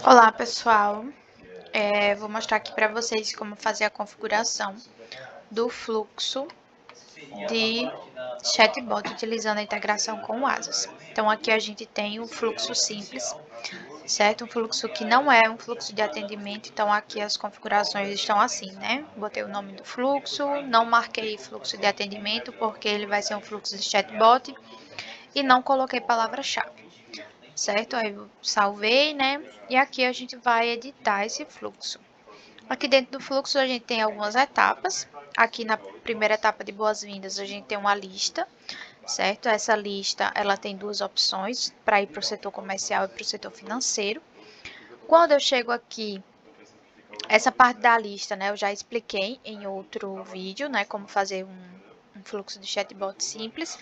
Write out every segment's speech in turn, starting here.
Olá, pessoal. Vou mostrar aqui para vocês como fazer a configuração do fluxo de chatbot utilizando a integração com o Asas. Então, aqui a gente tem o fluxo simples, certo? Um fluxo que não é um fluxo de atendimento, então aqui as configurações estão assim, né? Botei o nome do fluxo, não marquei fluxo de atendimento porque ele vai ser um fluxo de chatbot e não coloquei palavra-chave. Certo? Aí eu salvei, né? E aqui a gente vai editar esse fluxo. Aqui dentro do fluxo a gente tem algumas etapas. Aqui na primeira etapa de boas-vindas a gente tem uma lista, certo? Essa lista ela tem duas opções para ir para o setor comercial e para o setor financeiro. Quando eu chego aqui, essa parte da lista, né, eu já expliquei em outro vídeo, né, como fazer um fluxo de chatbot simples,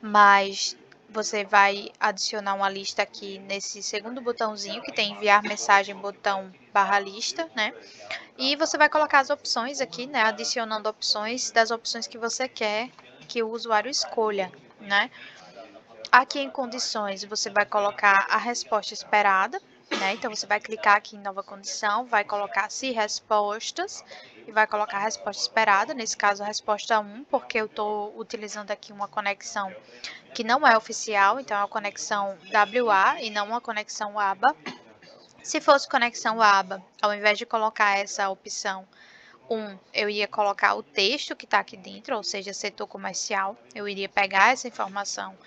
mas você vai adicionar uma lista aqui nesse segundo botãozinho que tem enviar mensagem, botão barra lista, né? E você vai colocar as opções aqui, né? Adicionando opções das opções que você quer que o usuário escolha, né? Aqui em condições, você vai colocar a resposta esperada, né? Então, você vai clicar aqui em nova condição, vai colocar se respostas e vai colocar a resposta esperada, nesse caso a resposta 1, porque eu estou utilizando aqui uma conexão que não é oficial, então é uma conexão WA e não uma conexão ABA. Se fosse conexão ABA, ao invés de colocar essa opção 1, eu ia colocar o texto que está aqui dentro, ou seja, setor comercial. Eu iria pegar essa informação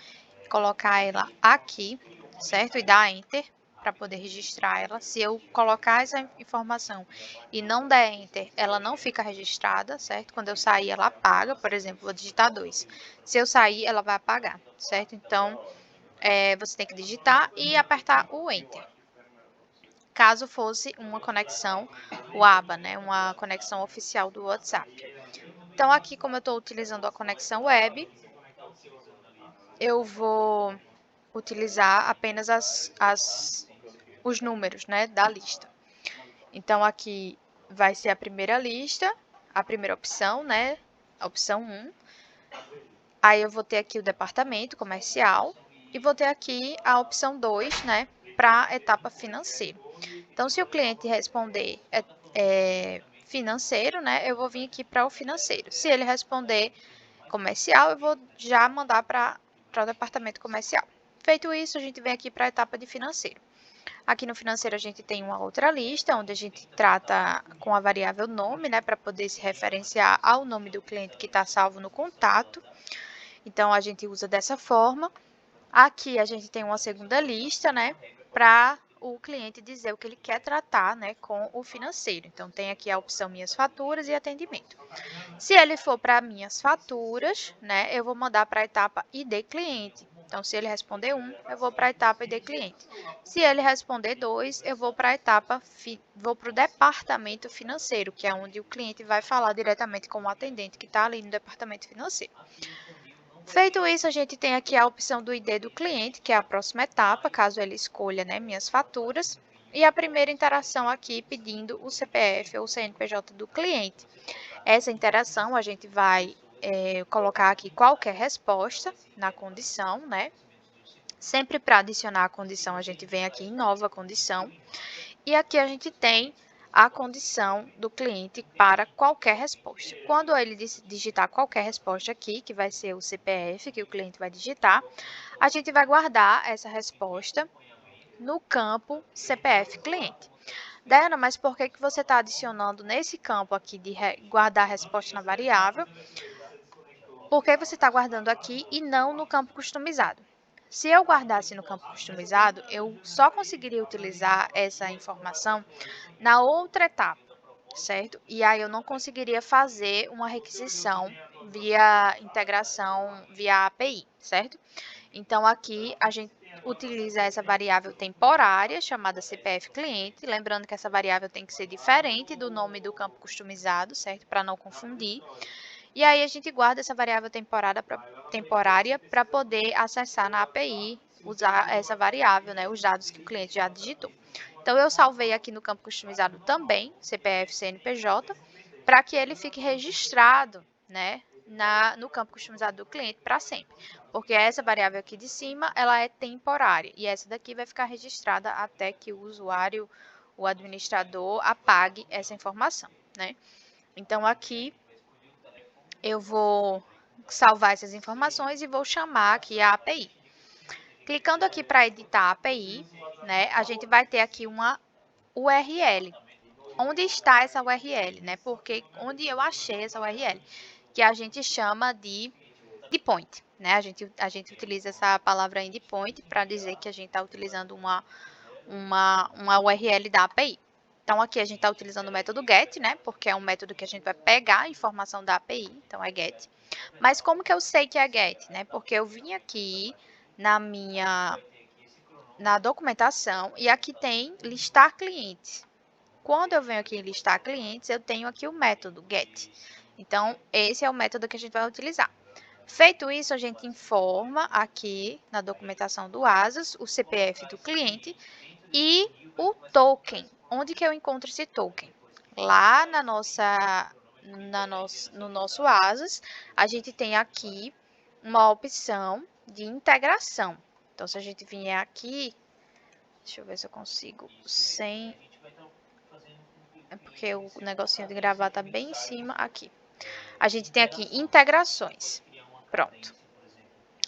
e colocar ela aqui, certo? E dar Enter para poder registrar ela. Se eu colocar essa informação e não der Enter, ela não fica registrada, certo? Quando eu sair, ela apaga. Por exemplo, vou digitar 2. Se eu sair, ela vai apagar, certo? Então, você tem que digitar e apertar o Enter. Caso fosse uma conexão WABA, né? Uma conexão oficial do WhatsApp. Então, aqui, como eu estou utilizando a conexão web, eu vou utilizar apenas os números, né, da lista. Então, aqui vai ser a primeira lista, a primeira opção, né, a opção 1. Aí eu vou ter aqui o departamento comercial e vou ter aqui a opção 2, né, para a etapa financeira. Então, se o cliente responder financeiro, né, eu vou vir aqui para o financeiro. Se ele responder comercial, eu vou já mandar para o departamento comercial. Feito isso, a gente vem aqui para a etapa de financeiro. Aqui no financeiro a gente tem uma outra lista, onde a gente trata com a variável nome, né, para poder se referenciar ao nome do cliente que está salvo no contato. Então, a gente usa dessa forma. Aqui a gente tem uma segunda lista, né, para o cliente dizer o que ele quer tratar, né, com o financeiro. Então, tem aqui a opção minhas faturas e atendimento. Se ele for para minhas faturas, né, eu vou mandar para a etapa ID cliente. Então, se ele responder 1, eu vou para a etapa ID cliente. Se ele responder 2, eu vou para a etapa, vou para o departamento financeiro, que é onde o cliente vai falar diretamente com o atendente que está ali no departamento financeiro. Feito isso, a gente tem aqui a opção do ID do cliente, que é a próxima etapa, caso ele escolha, né, minhas faturas. E a primeira interação aqui pedindo o CPF ou o CNPJ do cliente. Essa interação a gente vai colocar aqui qualquer resposta na condição, né? Sempre para adicionar a condição, a gente vem aqui em nova condição. E aqui a gente tem a condição do cliente para qualquer resposta. Quando ele digitar qualquer resposta aqui, que vai ser o CPF que o cliente vai digitar, a gente vai guardar essa resposta no campo CPF cliente. Diana, mas por que você está adicionando nesse campo aqui de guardar a resposta na variável? Por que você está guardando aqui e não no campo customizado? Se eu guardasse no campo customizado, eu só conseguiria utilizar essa informação na outra etapa, certo? E aí eu não conseguiria fazer uma requisição via integração via API, certo? Então, aqui a gente utiliza essa variável temporária, chamada CPF cliente, lembrando que essa variável tem que ser diferente do nome do campo customizado, certo? Para não confundir. E aí a gente guarda essa variável temporária para poder acessar na API, usar essa variável, né? Os dados que o cliente já digitou. Então, eu salvei aqui no campo customizado também, CPF, CNPJ, para que ele fique registrado, né? no campo customizado do cliente para sempre, porque essa variável aqui de cima, ela é temporária, e essa daqui vai ficar registrada até que o usuário, o administrador, apague essa informação, né? Então, aqui eu vou salvar essas informações e vou chamar aqui a API. Clicando aqui para editar a API, né, a gente vai ter aqui uma URL. Onde está essa URL, né? Porque onde eu achei essa URL, que a gente chama de endpoint, né? A gente utiliza essa palavra endpoint para dizer que a gente está utilizando uma URL da API. Então, aqui a gente está utilizando o método get, né? Porque é um método que a gente vai pegar a informação da API, então é get. Mas como que eu sei que é get, né? Porque eu vim aqui na documentação e aqui tem listar clientes. Quando eu venho aqui em listar clientes, eu tenho aqui o método get. Então, esse é o método que a gente vai utilizar. Feito isso, a gente informa aqui na documentação do ASAS o CPF do cliente e o token. Onde que eu encontro esse token? Lá no nosso ASAS, a gente tem aqui uma opção de integração. Então, se a gente vier aqui, deixa eu ver se eu consigo sem... É porque o negocinho de gravar tá bem em cima aqui. A gente tem aqui integrações. Pronto.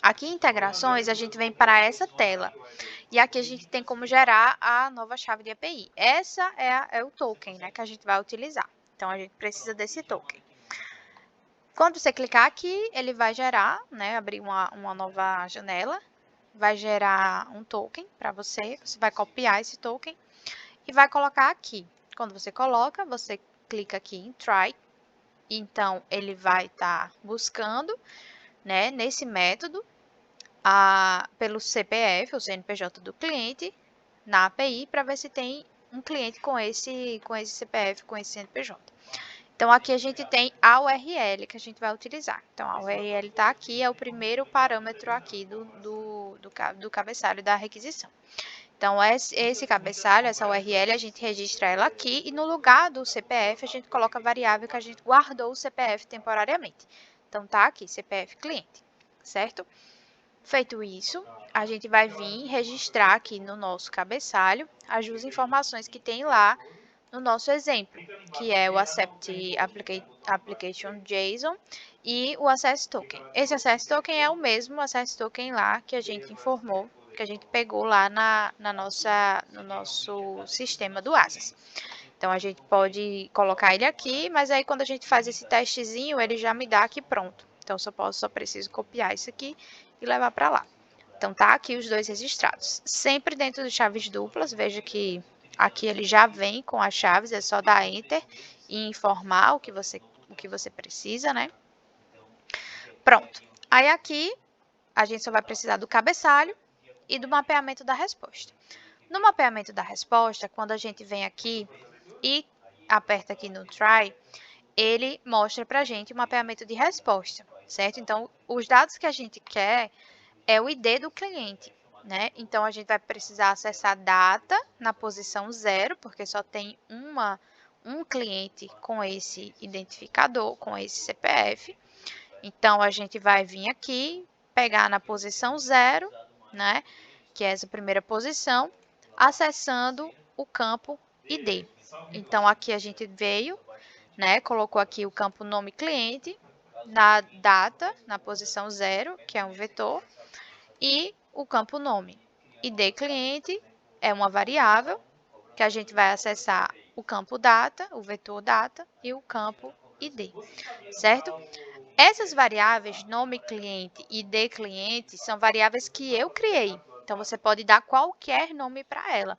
Aqui em integrações, a gente vem para essa tela. E aqui a gente tem como gerar a nova chave de API. Essa é o token, né, que a gente vai utilizar. Então, a gente precisa desse token. Quando você clicar aqui, ele vai gerar, né, abrir uma nova janela. Vai gerar um token para você. Você vai copiar esse token e vai colocar aqui. Quando você coloca, você clica aqui em try. Então, ele vai estar buscando, né, nesse método, pelo CPF, o CNPJ do cliente, na API, para ver se tem um cliente com esse CPF, com esse CNPJ. Então, aqui a gente tem a URL que a gente vai utilizar. Então, a URL está aqui, é o primeiro parâmetro aqui do cabeçalho da requisição. Então, esse cabeçalho, essa URL, a gente registra ela aqui e no lugar do CPF, a gente coloca a variável que a gente guardou o CPF temporariamente. Então, tá aqui, CPF cliente, certo? Feito isso, a gente vai vir registrar aqui no nosso cabeçalho as duas informações que tem lá no nosso exemplo, que é o Accept Application JSON e o Access Token. Esse Access Token é o mesmo Access Token lá que a gente informou, que a gente pegou lá no nosso sistema do ASAS. Então, a gente pode colocar ele aqui, mas aí quando a gente faz esse testezinho, ele já me dá aqui pronto. Então, só preciso copiar isso aqui e levar para lá. Então, tá aqui os dois registrados. Sempre dentro de chaves duplas, veja que aqui ele já vem com as chaves, é só dar Enter e informar o que você precisa, né? Pronto. Aí aqui, a gente só vai precisar do cabeçalho e do mapeamento da resposta. No mapeamento da resposta, quando a gente vem aqui e aperta aqui no Try, ele mostra para a gente o mapeamento de resposta, certo? Então, os dados que a gente quer é o ID do cliente, né? Então, a gente vai precisar acessar data na posição 0, porque só tem um cliente com esse identificador, com esse CPF. Então, a gente vai vir aqui, pegar na posição 0, né? Que é essa primeira posição, acessando o campo ID. Então, aqui a gente veio, né? Colocou aqui o campo nome cliente, na data, na posição 0, que é um vetor, e o campo nome. ID cliente é uma variável, que a gente vai acessar o campo data, o vetor data, e o campo ID, certo? Essas variáveis, nome cliente e ID cliente, são variáveis que eu criei. Então, você pode dar qualquer nome para ela.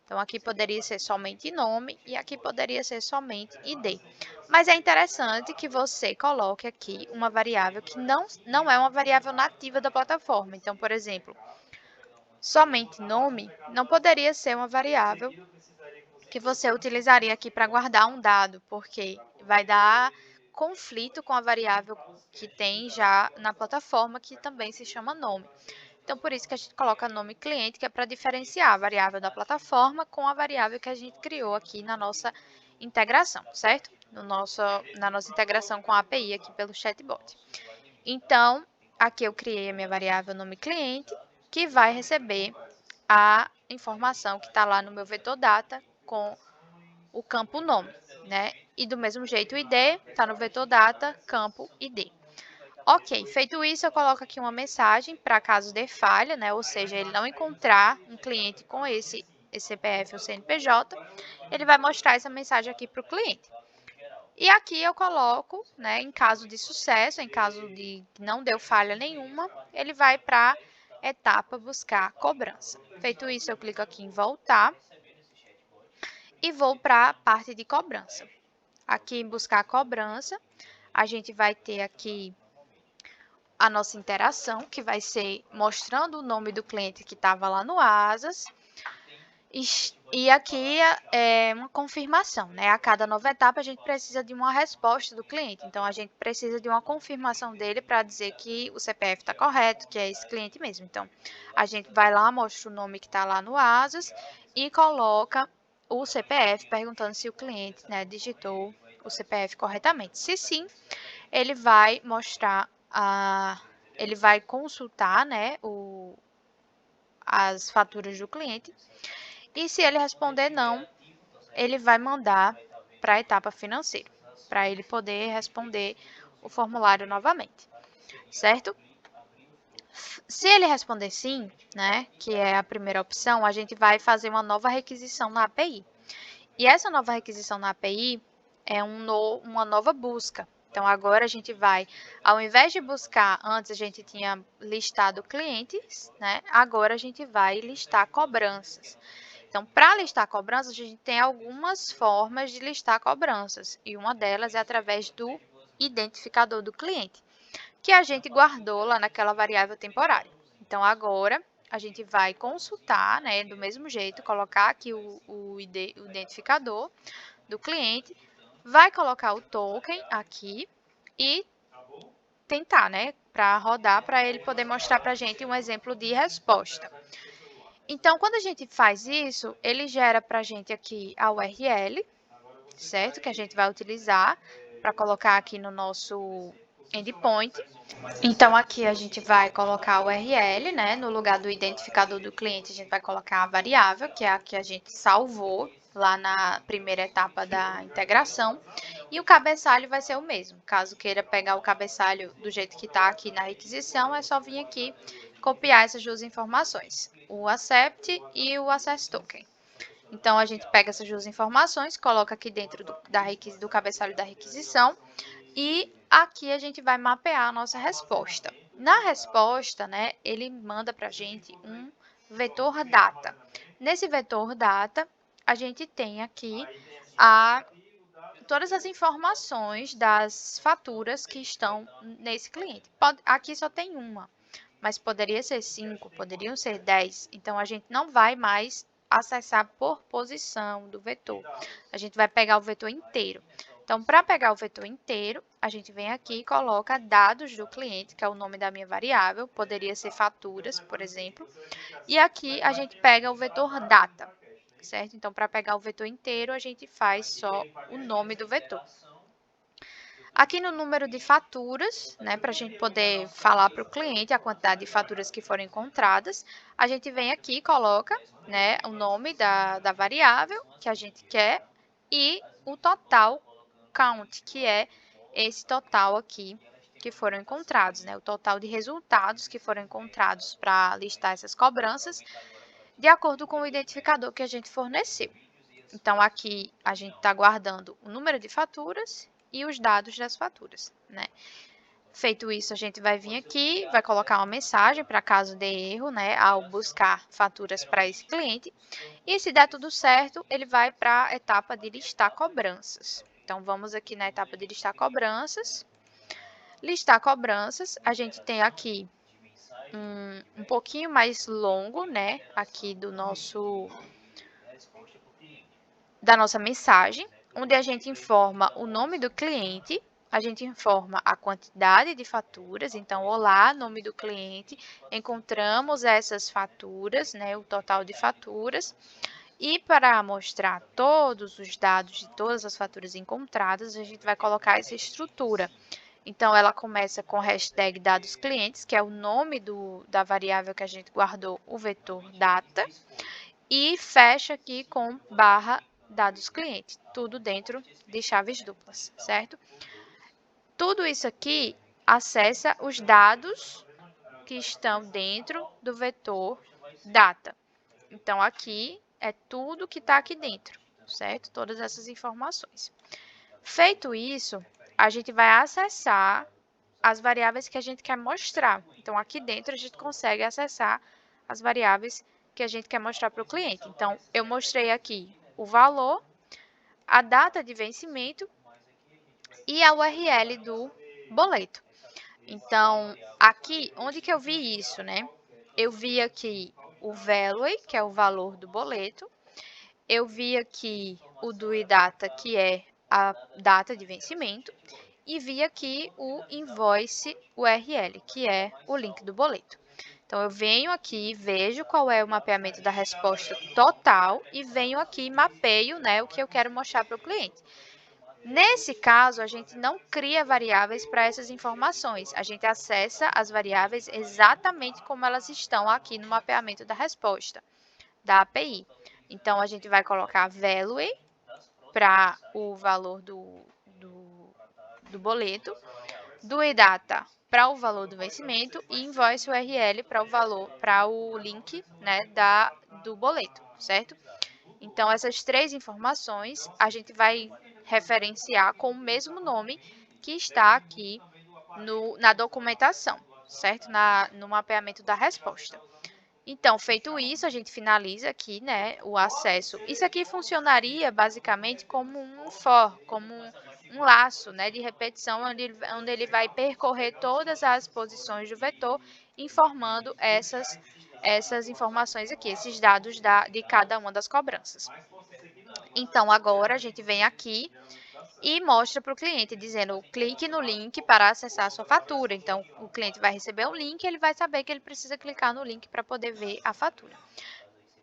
Então, aqui poderia ser somente nome e aqui poderia ser somente ID. Mas é interessante que você coloque aqui uma variável que não é uma variável nativa da plataforma. Então, por exemplo, somente nome não poderia ser uma variável que você utilizaria aqui para guardar um dado, porque vai dar conflito com a variável que tem já na plataforma, que também se chama nome. Então, por isso que a gente coloca nome cliente, que é para diferenciar a variável da plataforma com a variável que a gente criou aqui na nossa integração, certo? na nossa integração com a API aqui pelo chatbot. Então, aqui eu criei a minha variável nome cliente, que vai receber a informação que está lá no meu vetor data com o campo nome, né? E do mesmo jeito o ID está no vetor data, campo ID. Ok, feito isso, eu coloco aqui uma mensagem para caso dê falha, né? Ou seja, ele não encontrar um cliente com esse CPF ou CNPJ, ele vai mostrar essa mensagem aqui para o cliente. E aqui eu coloco, né, em caso de sucesso, em caso de que não deu falha nenhuma, ele vai para a etapa buscar cobrança. Feito isso, eu clico aqui em voltar e vou para a parte de cobrança. Aqui em buscar cobrança, a gente vai ter aqui a nossa interação, que vai ser mostrando o nome do cliente que estava lá no Asas. E aqui é uma confirmação, né? A cada nova etapa a gente precisa de uma resposta do cliente. Então, a gente precisa de uma confirmação dele para dizer que o CPF está correto, que é esse cliente mesmo. Então, a gente vai lá, mostra o nome que está lá no Asas e coloca o CPF, perguntando se o cliente, né, digitou o CPF corretamente. Se sim, ele vai mostrar ele vai consultar, né, as faturas do cliente. E se ele responder não, ele vai mandar para a etapa financeira, para ele poder responder o formulário novamente, certo? Se ele responder sim, né, que é a primeira opção, a gente vai fazer uma nova requisição na API. E essa nova requisição na API é uma nova busca. Então, agora a gente vai, ao invés de buscar, antes a gente tinha listado clientes, né? Agora a gente vai listar cobranças. Então, para listar cobranças, a gente tem algumas formas de listar cobranças. E uma delas é através do identificador do cliente, que a gente guardou lá naquela variável temporária. Então, agora a gente vai consultar, né, do mesmo jeito, colocar aqui o identificador do cliente, vai colocar o token aqui e tentar, né, para rodar, para ele poder mostrar para a gente um exemplo de resposta. Então, quando a gente faz isso, ele gera para a gente aqui a URL, certo? Que a gente vai utilizar para colocar aqui no nosso endpoint. Então, aqui a gente vai colocar a URL, né? No lugar do identificador do cliente, a gente vai colocar a variável, que é a que a gente salvou lá na primeira etapa da integração. E o cabeçalho vai ser o mesmo. Caso queira pegar o cabeçalho do jeito que está aqui na requisição, é só vir aqui copiar essas duas informações, o accept e o access token. Então, a gente pega essas duas informações, coloca aqui dentro do cabeçalho da requisição e aqui a gente vai mapear a nossa resposta. Na resposta, né, ele manda para a gente um vetor data. Nesse vetor data, a gente tem aqui todas as informações das faturas que estão nesse cliente. Aqui só tem uma, mas poderia ser 5, poderiam ser 10. Então, a gente não vai mais acessar por posição do vetor. A gente vai pegar o vetor inteiro. Então, para pegar o vetor inteiro, a gente vem aqui e coloca dados do cliente, que é o nome da minha variável, poderia ser faturas, por exemplo. E aqui a gente pega o vetor data, certo? Então, para pegar o vetor inteiro, a gente faz só o nome do vetor. Aqui no número de faturas, né, para a gente poder falar para o cliente a quantidade de faturas que foram encontradas, a gente vem aqui e coloca, né, o nome da variável que a gente quer e o total count, que é esse total aqui que foram encontrados, né, o total de resultados que foram encontrados para listar essas cobranças, de acordo com o identificador que a gente forneceu. Então, aqui a gente está guardando o número de faturas e os dados das faturas, né? Feito isso, a gente vai vir aqui, vai colocar uma mensagem para caso dê erro, né, ao buscar faturas para esse cliente. E se der tudo certo, ele vai para a etapa de listar cobranças. Então, vamos aqui na etapa de listar cobranças. Listar cobranças, a gente tem aqui um pouquinho mais longo, né, aqui da nossa mensagem, onde a gente informa o nome do cliente, a gente informa a quantidade de faturas, então, olá, nome do cliente, encontramos essas faturas, né, o total de faturas, E para mostrar todos os dados de todas as faturas encontradas, a gente vai colocar essa estrutura. Então, ela começa com hashtag dados clientes, que é o nome da variável que a gente guardou, o vetor data, e fecha aqui com barra dados clientes, tudo dentro de chaves duplas, certo? Tudo isso aqui acessa os dados que estão dentro do vetor data. Então, aqui é tudo que está aqui dentro, certo? Todas essas informações. Feito isso, a gente vai acessar as variáveis que a gente quer mostrar. Então, aqui dentro a gente consegue acessar as variáveis que a gente quer mostrar para o cliente. Então, eu mostrei aqui o valor, a data de vencimento e a URL do boleto. Então, aqui, onde que eu vi isso, né? Eu vi aqui o value, que é o valor do boleto. Eu vi aqui o due data, que é a data de vencimento. E vi aqui o invoice URL, que é o link do boleto. Então, eu venho aqui, vejo qual é o mapeamento da resposta total e venho aqui e mapeio, né, o que eu quero mostrar para o cliente. Nesse caso, a gente não cria variáveis para essas informações. A gente acessa as variáveis exatamente como elas estão aqui no mapeamento da resposta da API. Então, a gente vai colocar value para o valor do boleto, due data para o valor do vencimento e invoice URL para o link, né, do boleto, certo? Então, essas três informações a gente vai referenciar com o mesmo nome que está aqui na documentação, certo? No mapeamento da resposta. Então, feito isso, a gente finaliza aqui, né, o acesso. Isso aqui funcionaria basicamente como um for, como um laço, né, de repetição, onde ele vai percorrer todas as posições do vetor, informando essas informações aqui, esses dados de cada uma das cobranças. Então, agora a gente vem aqui e mostra para o cliente, dizendo, clique no link para acessar a sua fatura. Então, o cliente vai receber o link e ele vai saber que ele precisa clicar no link para poder ver a fatura.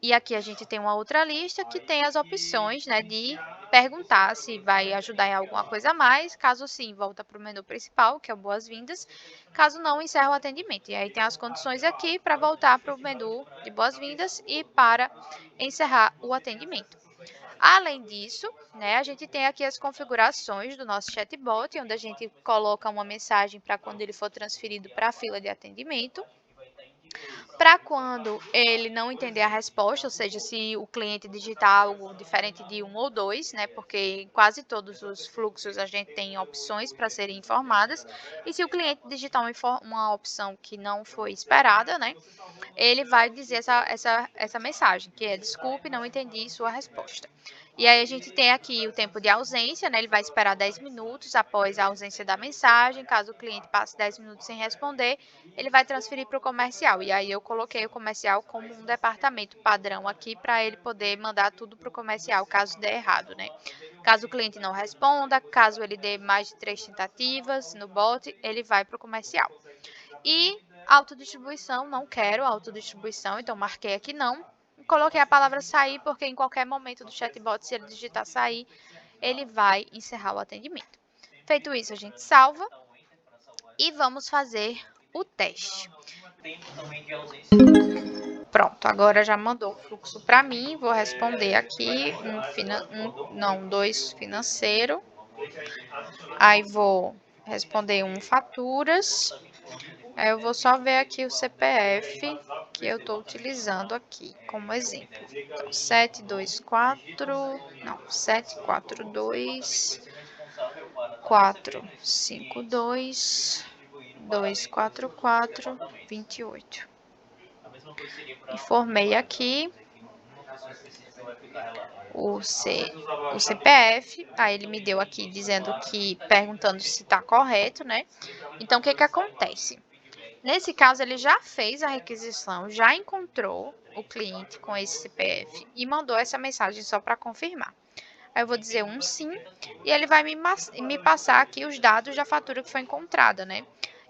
E aqui a gente tem uma outra lista que tem as opções, né, de perguntar se vai ajudar em alguma coisa a mais. Caso sim, volta para o menu principal, que é o boas-vindas. Caso não, encerra o atendimento. E aí tem as condições aqui para voltar para o menu de boas-vindas e para encerrar o atendimento. Além disso, né, a gente tem aqui as configurações do nosso chatbot, onde a gente coloca uma mensagem para quando ele for transferido para a fila de atendimento. Para quando ele não entender a resposta, ou seja, se o cliente digitar algo diferente de 1 ou 2, né, porque em quase todos os fluxos a gente tem opções para serem informadas, e se o cliente digitar uma opção que não foi esperada, né, ele vai dizer essa mensagem, que é desculpe, não entendi sua resposta. E aí a gente tem aqui o tempo de ausência, né? Ele vai esperar 10 minutos após a ausência da mensagem. Caso o cliente passe 10 minutos sem responder, ele vai transferir para o comercial. E aí eu coloquei o comercial como um departamento padrão aqui para ele poder mandar tudo para o comercial, caso dê errado, né? Caso o cliente não responda, caso ele dê mais de 3 tentativas no bot, ele vai para o comercial. E autodistribuição, não quero autodistribuição, então marquei aqui não. Coloquei a palavra sair, porque em qualquer momento do chatbot, se ele digitar sair, ele vai encerrar o atendimento. Feito isso, a gente salva e vamos fazer o teste. Pronto, agora já mandou o fluxo para mim, vou responder aqui, dois financeiro. Aí vou responder faturas. Aí eu vou só ver aqui o CPF que eu estou utilizando aqui como exemplo. Então, 742 452 244 28. Informei aqui o CPF, aí ele me deu aqui dizendo que, perguntando se está correto, né? Então, o que que acontece? Nesse caso, ele já fez a requisição, já encontrou o cliente com esse CPF e mandou essa mensagem só para confirmar. Aí eu vou dizer um sim e ele vai me passar aqui os dados da fatura que foi encontrada, né?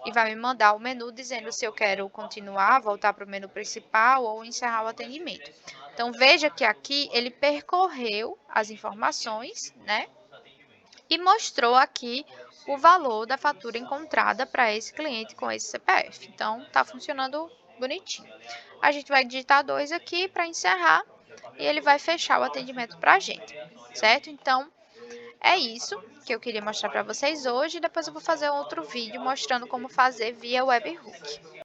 E vai me mandar o menu dizendo se eu quero continuar, voltar para o menu principal ou encerrar o atendimento. Então, veja que aqui ele percorreu as informações, né? E mostrou aqui o valor da fatura encontrada para esse cliente com esse CPF. Então, está funcionando bonitinho. A gente vai digitar 2 aqui para encerrar e ele vai fechar o atendimento para a gente, certo? Então, é isso que eu queria mostrar para vocês hoje. Depois eu vou fazer outro vídeo mostrando como fazer via webhook.